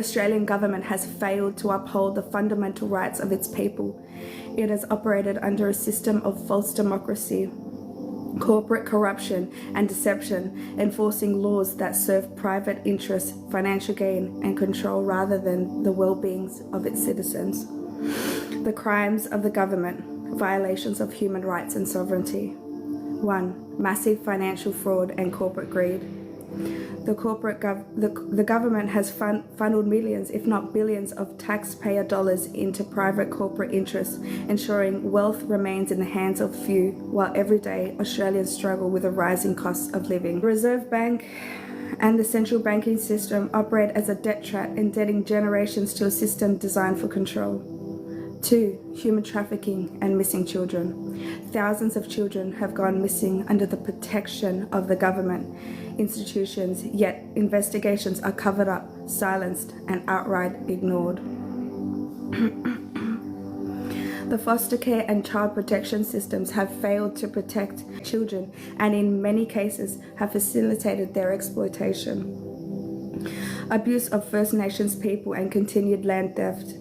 The Australian government has failed to uphold the fundamental rights of its people. It has operated under a system of false democracy, corporate corruption and deception, enforcing laws that serve private interests, financial gain and control rather than the well-being of its citizens. The crimes of the government: violations of human rights and sovereignty. 1. Massive financial fraud and corporate greed. The government has funneled millions, if not billions, of taxpayer dollars into private corporate interests, ensuring wealth remains in the hands of few, while every day Australians struggle with the rising costs of living. The Reserve Bank and the central banking system operate as a debt trap, indebting generations to a system designed for control. 2. Human trafficking and missing children. Thousands of children have gone missing under the protection of the government institutions, yet investigations are covered up, silenced, and outright ignored. The foster care and child protection systems have failed to protect children and in many cases have facilitated their exploitation. Abuse of First Nations people and continued land theft.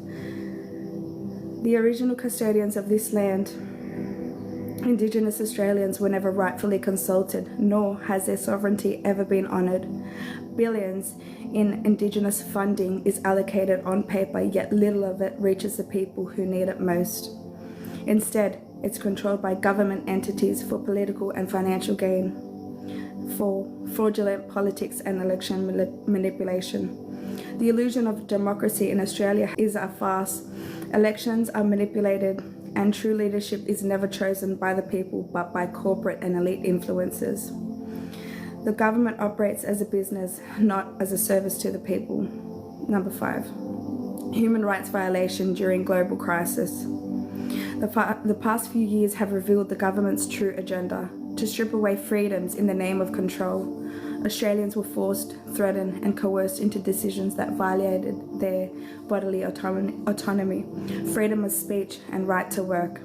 The original custodians of this land, Indigenous Australians, were never rightfully consulted, nor has their sovereignty ever been honoured. Billions in Indigenous funding is allocated on paper, yet little of it reaches the people who need it most. Instead, it's controlled by government entities for political and financial gain. 4. Fraudulent politics and election manipulation. The illusion of democracy in Australia is a farce. Elections are manipulated, and true leadership is never chosen by the people but by corporate and elite influences. The government operates as a business, not as a service to the people. 5. Human rights violation during global crisis. The past few years have revealed the government's true agenda: to strip away freedoms in the name of control. Australians were forced, threatened, and coerced into decisions that violated their bodily autonomy, freedom of speech, and right to work.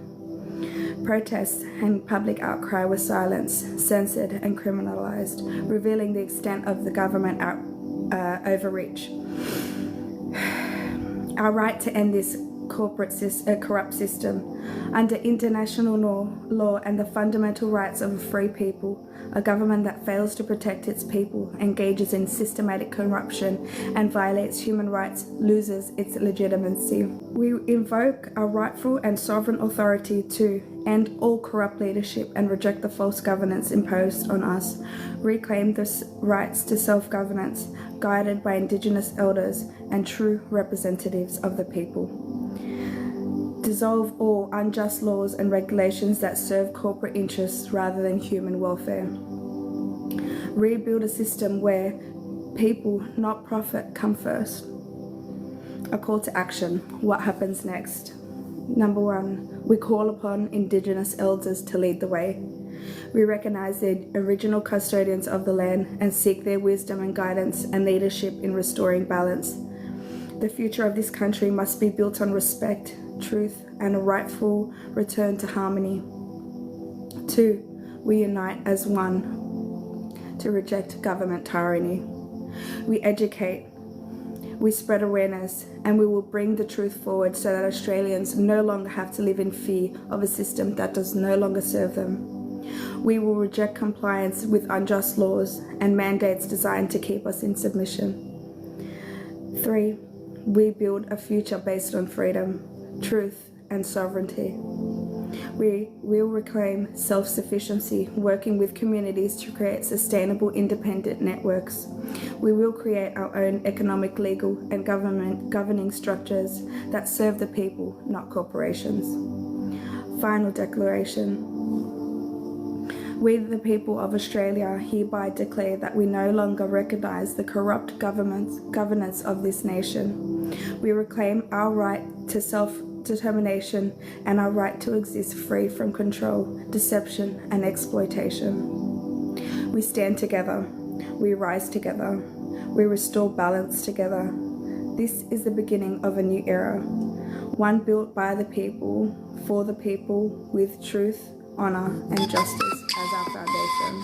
Protests and public outcry were silenced, censored, and criminalised, revealing the extent of the government overreach. Our right to end this corrupt system. Under international law and the fundamental rights of a free people, a government that fails to protect its people, engages in systematic corruption, and violates human rights loses its legitimacy. We invoke our rightful and sovereign authority to end all corrupt leadership and reject the false governance imposed on us, reclaim the rights to self-governance, guided by Indigenous elders and true representatives of the people. Dissolve all unjust laws and regulations that serve corporate interests rather than human welfare. Rebuild a system where people, not profit, come first. A call to action. What happens next? 1. We call upon Indigenous elders to lead the way. We recognise the original custodians of the land and seek their wisdom and guidance and leadership in restoring balance. The future of this country must be built on respect, truth, and a rightful return to harmony. 2. We unite as one to reject government tyranny. We educate, we spread awareness, and we will bring the truth forward so that Australians no longer have to live in fear of a system that does no longer serve them. We will reject compliance with unjust laws and mandates designed to keep us in submission. 3. We build a future based on freedom, truth, and sovereignty. We will reclaim self-sufficiency, working with communities to create sustainable independent networks. We will create our own economic, legal, and government governing structures that serve the people, not corporations. Final declaration. We, the people of Australia, hereby declare that we no longer recognise the corrupt governance of this nation. We reclaim our right to self-determination and our right to exist free from control, deception, and exploitation. We stand together. We rise together. We restore balance together. This is the beginning of a new era, one built by the people, for the people, with truth, honour, and justice as our foundation.